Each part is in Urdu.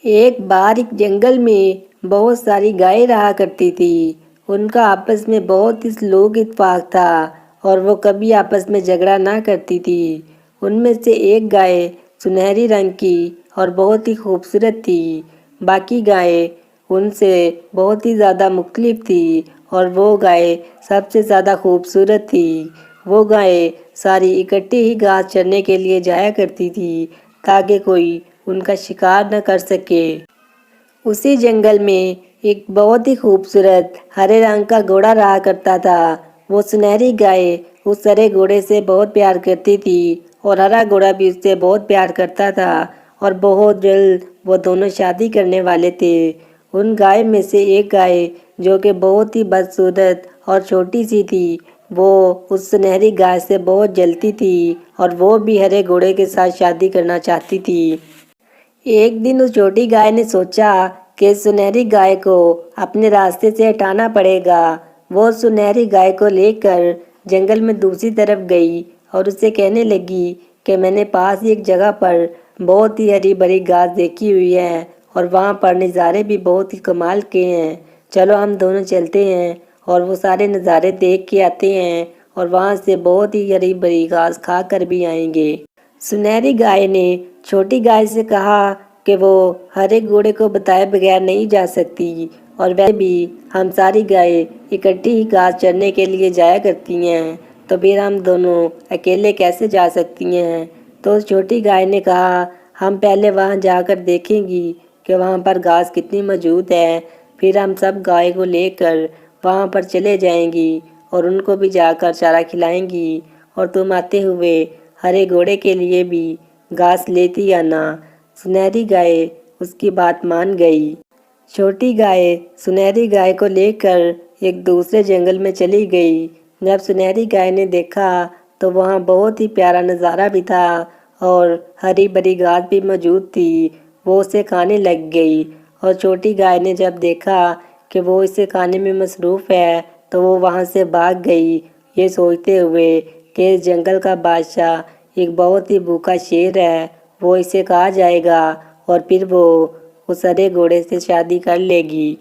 ایک بار ایک جنگل میں بہت ساری گائیں رہا کرتی تھی۔ ان کا آپس میں بہت ہی لوگ اتفاق تھا اور وہ کبھی آپس میں جھگڑا نہ کرتی تھی۔ ان میں سے ایک گائے سنہری رنگ کی اور بہت ہی خوبصورت تھی۔ باقی گائیں ان سے بہت ہی زیادہ مختلف تھی اور وہ گائے سب سے زیادہ خوبصورت تھی۔ وہ گائیں ساری اکٹھی ہی گھاس چرنے کے لیے جایا کرتی تھی تاکہ کوئی ان کا شکار نہ کر سکے۔ اسی جنگل میں ایک بہت ہی خوبصورت ہرے رنگ کا گھوڑا رہا کرتا تھا۔ وہ سنہری گائے اس ہرے گھوڑے سے بہت پیار کرتی تھی اور ہرا گھوڑا بھی اس سے بہت پیار کرتا تھا اور بہت جلد وہ دونوں شادی کرنے والے تھے۔ ان گائے میں سے ایک گائے جو کہ بہت ہی بدصورت اور چھوٹی سی تھی، وہ اس سنہری گائے سے بہت جلتی تھی اور وہ بھی ہرے گھوڑے کے ساتھ شادی کرنا چاہتی تھی۔ ایک دن اس چھوٹی گائے نے سوچا کہ سنہری گائے کو اپنے راستے سے ہٹانا پڑے گا۔ وہ سنہری گائے کو لے کر جنگل میں دوسری طرف گئی اور اسے کہنے لگی کہ میں نے پاس ہی ایک جگہ پر بہت ہی ہری بھری گھاس دیکھی ہوئی ہے اور وہاں پر نظارے بھی بہت ہی کمال کے ہیں۔ چلو ہم دونوں چلتے ہیں اور وہ سارے نظارے دیکھ کے آتے ہیں اور وہاں سے بہت ہی ہری بھری گھاس کھا کر بھی آئیں گے۔ سنہری گائے نے چھوٹی گائے سے کہا کہ وہ ہر ایک گھوڑے کو بتائے بغیر نہیں جا سکتی اور ویسے بھی ہم ساری گائیں اکٹھی ہی گھاس چرنے کے لیے جایا کرتی ہیں، تو پھر ہم دونوں اکیلے کیسے جا سکتی ہیں؟ تو اس چھوٹی گائے نے کہا ہم پہلے وہاں جا کر دیکھیں گی کہ وہاں پر گھاس کتنی موجود ہے، پھر ہم سب گائے کو لے کر وہاں پر چلے جائیں گی اور ان کو بھی جا کر چارہ کھلائیں گی اور تم آتے ہوئے ہرے گھوڑے کے لیے بھی گھاس لیتی آنا۔ سنہری گائے اس کی بات مان گئی۔ چھوٹی گائے سنہری گائے کو لے کر ایک دوسرے جنگل میں چلی گئی۔ جب سنہری گائے نے دیکھا تو وہاں بہت ہی پیارا نظارہ بھی تھا اور ہری بھری گھاس بھی موجود تھی۔ وہ اسے کھانے لگ گئی اور چھوٹی گائے نے جب دیکھا کہ وہ اسے کھانے میں مصروف ہے تو وہ وہاں سے بھاگ گئی، یہ سوچتے ہوئے کہ اس جنگل کا بادشاہ ایک بہت ہی بھوکا شیر ہے، وہ اسے کھا جائے گا اور پھر وہ اس ہرے گھوڑے سے شادی کر لے گی۔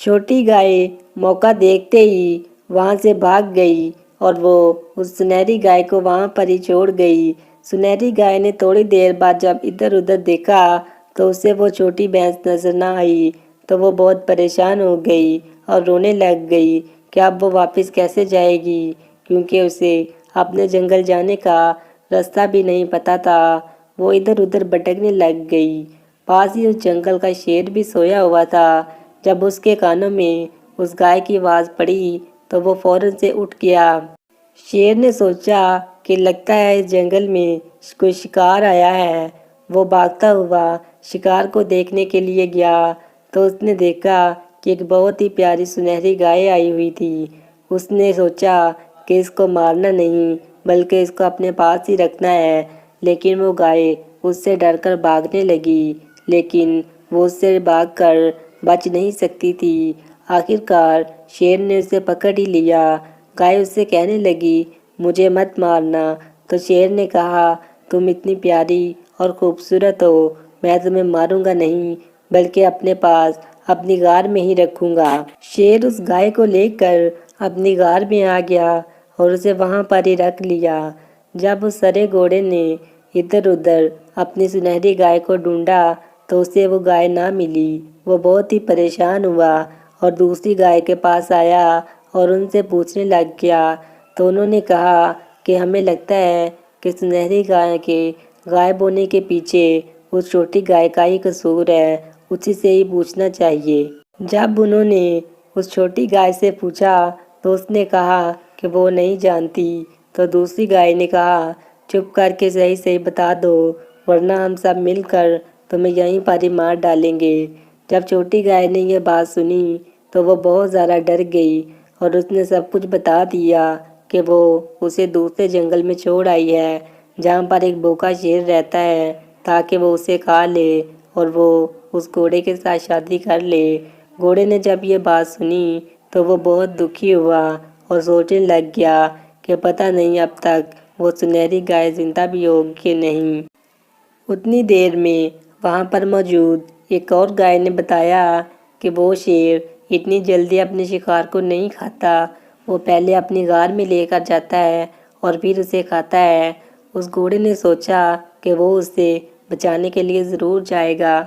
چھوٹی گائے موقع دیکھتے ہی وہاں سے بھاگ گئی اور وہ اس سنہری گائے کو وہاں پر ہی چھوڑ گئی۔ سنہری گائے نے تھوڑی دیر بعد جب ادھر ادھر دیکھا تو اسے وہ چھوٹی بھینس نظر نہ آئی، تو وہ بہت پریشان ہو گئی اور رونے لگ گئی کہ اب وہ واپس کیسے جائے گی، کیونکہ اسے اپنے جنگل جانے کا راستہ بھی نہیں پتہ تھا۔ وہ ادھر ادھر بھٹکنے لگ گئی۔ پاس ہی اس جنگل کا شیر بھی سویا ہوا تھا۔ جب اس کے کانوں میں اس گائے کی آواز پڑی تو وہ فوراً سے اٹھ گیا۔ شیر نے سوچا کہ لگتا ہے اس جنگل میں کوئی شکار آیا ہے۔ وہ بھاگتا ہوا شکار کو دیکھنے کے لیے گیا تو اس نے دیکھا کہ ایک بہت ہی پیاری سنہری گائے آئی ہوئی تھی۔ اس نے سوچا کہ اس کو مارنا نہیں بلکہ اس کو اپنے پاس ہی رکھنا ہے، لیکن وہ گائے اس سے ڈر کر بھاگنے لگی، لیکن وہ اس سے بھاگ کر بچ نہیں سکتی تھی۔ آخرکار شیر نے اسے پکڑ ہی لیا۔ گائے اس سے کہنے لگی مجھے مت مارنا، تو شیر نے کہا تم اتنی پیاری اور خوبصورت ہو، میں تمہیں ماروں گا نہیں بلکہ اپنے پاس اپنی غار میں ہی رکھوں گا۔ شیر اس گائے کو لے کر اپنی غار میں آ گیا اور اسے وہاں پر ہی رکھ لیا۔ جب اس ہرے گھوڑے نے ادھر ادھر اپنی سنہری گائے کو ڈھونڈا تو اسے وہ گائے نہ ملی۔ وہ بہت ہی پریشان ہوا اور دوسری گائے کے پاس آیا اور ان سے پوچھنے لگ گیا، تو انہوں نے کہا کہ ہمیں لگتا ہے کہ سنہری گائے کے غائب ہونے کے پیچھے اس چھوٹی گائے کا ہی قصور ہے، اسی سے ہی پوچھنا چاہیے۔ جب انہوں نے اس چھوٹی گائے سے پوچھا تو اس نے کہا کہ وہ نہیں جانتی، تو دوسری گائے نے کہا چپ کر کے صحیح صحیح بتا دو ورنہ ہم سب مل کر تمہیں یہیں پر ہی مار ڈالیں گے۔ جب چھوٹی گائے نے یہ بات سنی تو وہ بہت زیادہ ڈر گئی اور اس نے سب کچھ بتا دیا کہ وہ اسے دوسرے جنگل میں چھوڑ آئی ہے جہاں پر ایک بھوکا شیر رہتا ہے تاکہ وہ اسے کھا لے اور وہ اس گھوڑے کے ساتھ شادی کر لے۔ گھوڑے نے جب یہ بات سنی تو وہ بہت دکھی ہوا اور سوچنے لگ گیا کہ پتہ نہیں اب تک وہ سنہری گائے زندہ بھی ہوگی کہ نہیں۔ اتنی دیر میں وہاں پر موجود ایک اور گائے نے بتایا کہ وہ شیر اتنی جلدی اپنے شکار کو نہیں کھاتا، وہ پہلے اپنی غار میں لے کر جاتا ہے اور پھر اسے کھاتا ہے۔ اس گھوڑے نے سوچا کہ وہ اسے بچانے کے لیے ضرور جائے گا،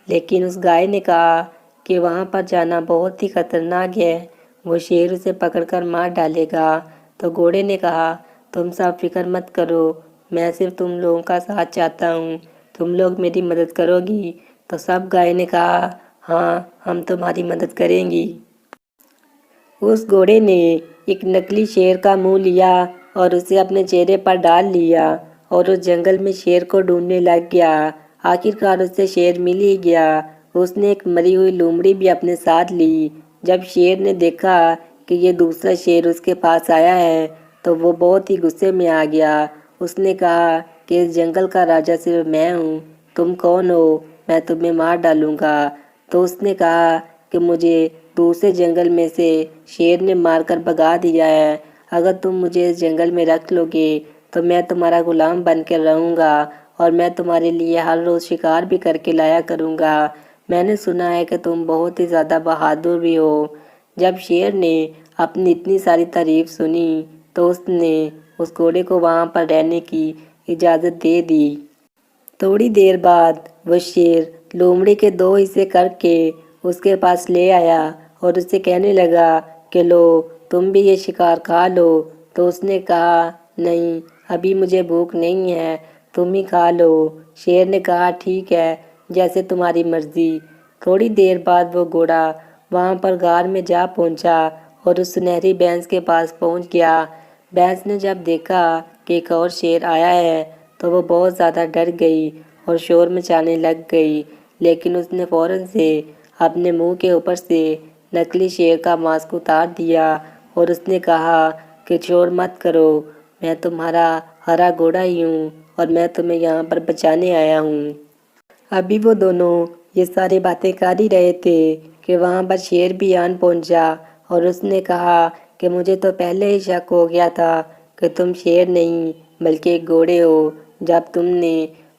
لیکن اس گائے نے کہا کہ وہاں پر جانا بہت ہی خطرناک ہے، وہ شیر اسے پکڑ کر مار ڈالے گا۔ تو گھوڑے نے کہا تم سب فکر مت کرو، میں صرف تم لوگوں کا ساتھ چاہتا ہوں، تم لوگ میری مدد کرو گی؟ تو سب گائے نے کہا ہاں ہم تمہاری مدد کریں گی۔ اس گھوڑے نے ایک نکلی شیر کا منہ لیا اور اسے اپنے چہرے پر ڈال لیا اور اس جنگل میں شیر کو ڈھونڈنے لگ گیا۔ آخرکار اسے شیر مل ہی گیا۔ اس نے ایک مری ہوئی لومڑی بھی اپنے ساتھ لی۔ جب شیر نے دیکھا کہ یہ دوسرا شیر اس کے پاس آیا ہے تو وہ بہت ہی غصے میں آ گیا۔ اس نے کہا کہ اس جنگل کا راجا صرف میں ہوں، تم کون ہو؟ میں تمہیں مار ڈالوں گا۔ تو اس نے کہا کہ مجھے دوسرے جنگل میں سے شیر نے مار کر بھگا دیا ہے، اگر تم مجھے اس جنگل میں رکھ لو گے تو میں تمہارا غلام بن کر رہوں گا اور میں تمہارے لیے ہر روز شکار بھی کر کے لایا کروں گا۔ میں نے سنا ہے کہ تم بہت ہی زیادہ بہادر بھی ہو۔ جب شیر نے اپنی اتنی ساری تعریف سنی تو اس نے اس گھوڑے کو وہاں پر رہنے کی اجازت دے دی۔ تھوڑی دیر بعد وہ شیر لومڑی کے 2 حصے کر کے اس کے پاس لے آیا اور اسے کہنے لگا کہ لو تم بھی یہ شکار کھا لو۔ تو اس نے کہا نہیں، ابھی مجھے بھوک نہیں ہے، تم ہی کھا لو۔ شیر نے کہا ٹھیک ہے، جیسے تمہاری مرضی۔ تھوڑی دیر بعد وہ گھوڑا وہاں پر غار میں جا پہنچا اور اس سنہری بھینس کے پاس پہنچ گیا۔ بھینس نے جب دیکھا کہ ایک اور شیر آیا ہے تو وہ بہت زیادہ ڈر گئی اور شور مچانے لگ گئی، لیکن اس نے فوراً سے اپنے منہ کے اوپر سے نکلی شیر کا ماسک اتار دیا اور اس نے کہا کہ شور مت کرو، میں تمہارا ہرا گھوڑا ہی ہوں اور میں تمہیں یہاں پر بچانے آیا ہوں۔ ابھی وہ دونوں یہ ساری باتیں کر ہی رہے تھے کہ وہاں پر شیر بھی آن پہنچا اور اس نے کہا کہ مجھے تو پہلے ہی شک ہو گیا تھا کہ تم شیر نہیں بلکہ ایک گھوڑے ہو، جب تم نے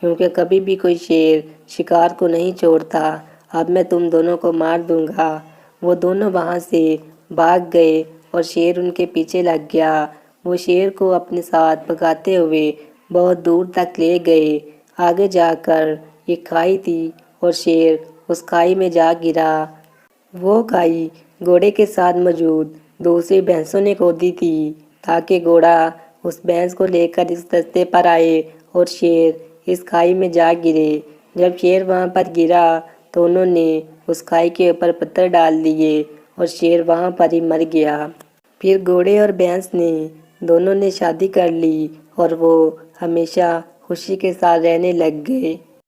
کیونکہ کبھی بھی کوئی شیر شکار کو نہیں چھوڑتا۔ اب میں تم دونوں کو مار دوں گا۔ وہ دونوں وہاں سے بھاگ گئے اور شیر ان کے پیچھے لگ گیا۔ وہ شیر کو اپنے ساتھ بھگاتے ہوئے بہت دور تک لے گئے۔ آگے جا کر ایک کھائی تھی اور شیر اس کھائی میں جا گرا۔ وہ کھائی گھوڑے کے ساتھ موجود دوسری بھینسوں نے کھودی تھی تاکہ گھوڑا اس بھینس کو لے کر اس رستے پر آئے اور شیر اس کھائی میں جا گرے۔ جب شیر وہاں پر گرا تو انہوں نے اس کھائی کے اوپر پتھر ڈال دیے اور شیر وہاں پر ہی مر گیا۔ پھر گھوڑے اور بھینس نے دونوں نے شادی کر لی اور وہ ہمیشہ خوشی کے ساتھ رہنے لگ گئے۔